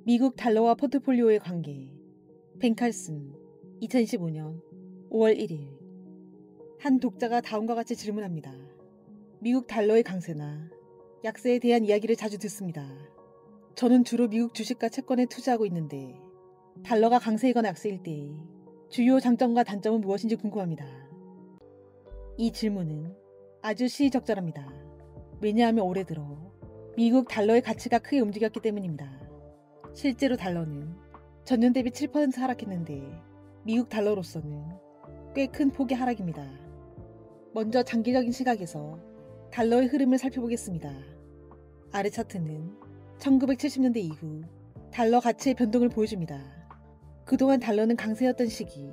미국 달러와 포트폴리오의 관계. 벤 칼슨, 2015년 5월 1일. 한 독자가 다음과 같이 질문합니다. 미국 달러의 강세나 약세에 대한 이야기를 자주 듣습니다. 저는 주로 미국 주식과 채권에 투자하고 있는데 달러가 강세이거나 약세일 때 주요 장점과 단점은 무엇인지 궁금합니다. 이 질문은 아주 시의적절합니다. 왜냐하면 올해 들어 미국 달러의 가치가 크게 움직였기 때문입니다. 실제로 달러는 전년 대비 7% 하락했는데 미국 달러로서는 꽤 큰 폭의 하락입니다. 먼저 장기적인 시각에서 달러의 흐름을 살펴보겠습니다. 아래 차트는 1970년대 이후 달러 가치의 변동을 보여줍니다. 그동안 달러는 강세였던 시기,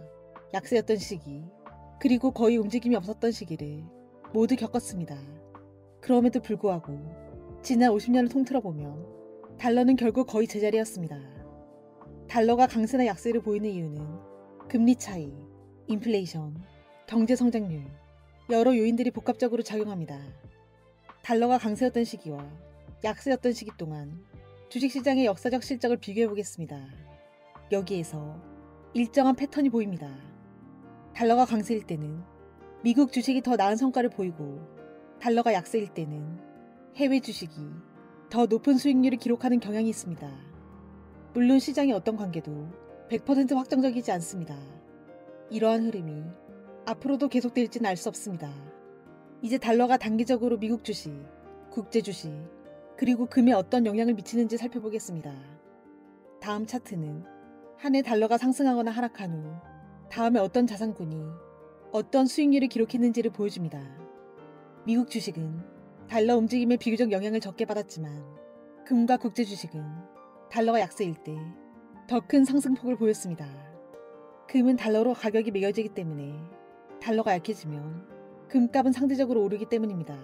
약세였던 시기, 그리고 거의 움직임이 없었던 시기를 모두 겪었습니다. 그럼에도 불구하고 지난 50년을 통틀어보면 달러는 결국 거의 제자리였습니다. 달러가 강세나 약세를 보이는 이유는 금리 차이, 인플레이션, 경제 성장률, 여러 요인들이 복합적으로 작용합니다. 달러가 강세였던 시기와 약세였던 시기 동안 주식시장의 역사적 실적을 비교해보겠습니다. 여기에서 일정한 패턴이 보입니다. 달러가 강세일 때는 미국 주식이 더 나은 성과를 보이고 달러가 약세일 때는 해외 주식이 더 높은 수익률을 기록하는 경향이 있습니다. 물론 시장의 어떤 관계도 100% 확정적이지 않습니다. 이러한 흐름이 앞으로도 계속될지는 알 수 없습니다. 이제 달러가 단기적으로 미국 주식, 국제 주식, 그리고 금에 어떤 영향을 미치는지 살펴보겠습니다. 다음 차트는 한 해 달러가 상승하거나 하락한 후 다음에 어떤 자산군이 어떤 수익률을 기록했는지를 보여줍니다. 미국 주식은 달러 움직임에 비교적 영향을 적게 받았지만 금과 국제 주식은 달러가 약세일 때 더 큰 상승폭을 보였습니다. 금은 달러로 가격이 매겨지기 때문에 달러가 약해지면 금값은 상대적으로 오르기 때문입니다.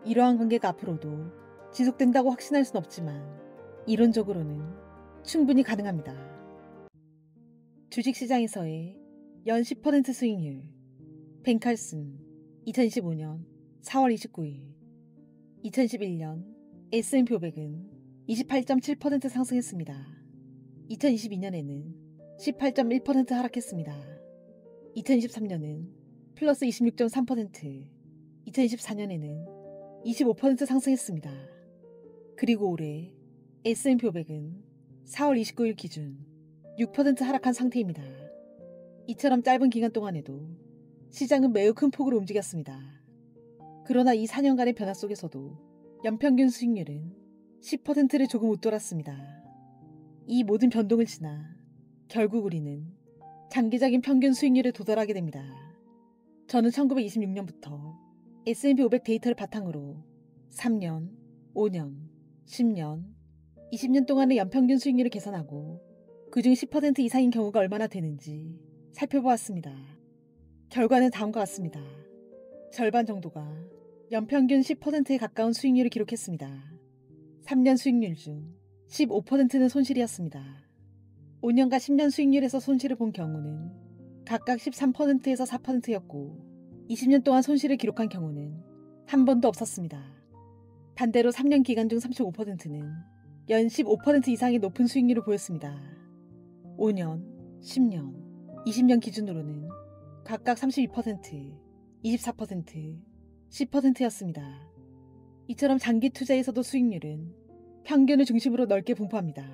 이러한 관계가 앞으로도 지속된다고 확신할 순 없지만 이론적으로는 충분히 가능합니다. 주식시장에서의 연 10% 수익률. 벤 칼슨, 2015년 4월 29일. 2011년 S&P 500은 28.7% 상승했습니다. 2022년에는 18.1% 하락했습니다. 2023년은 플러스 26.3%, 2024년에는 25% 상승했습니다. 그리고 올해 S&P 500은 4월 29일 기준 6% 하락한 상태입니다. 이처럼 짧은 기간 동안에도 시장은 매우 큰 폭으로 움직였습니다. 그러나 이 4년간의 변화 속에서도 연평균 수익률은 10%를 조금 웃돌았습니다. 이 모든 변동을 지나 결국 우리는 장기적인 평균 수익률에 도달하게 됩니다. 저는 1926년부터 S&P 500 데이터를 바탕으로 3년, 5년, 10년, 20년 동안의 연평균 수익률을 계산하고 그중 10% 이상인 경우가 얼마나 되는지 살펴보았습니다. 결과는 다음과 같습니다. 절반 정도가 연평균 10%에 가까운 수익률을 기록했습니다. 3년 수익률 중 15%는 손실이었습니다. 5년과 10년 수익률에서 손실을 본 경우는 각각 13%에서 4%였고 20년 동안 손실을 기록한 경우는 한 번도 없었습니다. 반대로 3년 기간 중 35%는 연 15% 이상의 높은 수익률을 보였습니다. 5년, 10년, 20년 기준으로는 각각 32%, 24%, 10%였습니다. 이처럼 장기 투자에서도 수익률은 평균을 중심으로 넓게 분포합니다.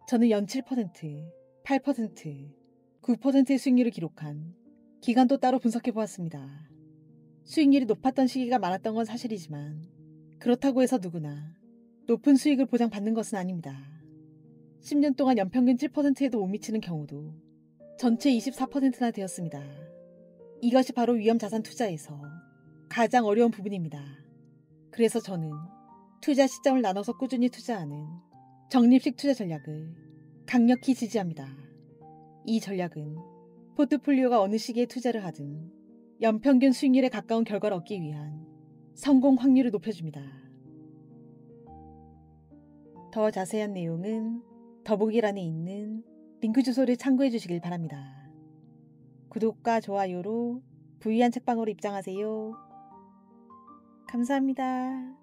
저는 연 7%, 8%, 9%의 수익률을 기록한 기간도 따로 분석해 보았습니다. 수익률이 높았던 시기가 많았던 건 사실이지만 그렇다고 해서 누구나 높은 수익을 보장받는 것은 아닙니다. 10년 동안 연평균 7%에도 못 미치는 경우도 전체 24%나 되었습니다. 이것이 바로 위험자산 투자에서 가장 어려운 부분입니다. 그래서 저는 투자 시점을 나눠서 꾸준히 투자하는 적립식 투자 전략을 강력히 지지합니다. 이 전략은 포트폴리오가 어느 시기에 투자를 하든 연평균 수익률에 가까운 결과를 얻기 위한 성공 확률을 높여줍니다. 더 자세한 내용은 더보기란에 있는 링크 주소를 참고해 주시길 바랍니다. 구독과 좋아요로 부유한 책방으로 입장하세요. 감사합니다.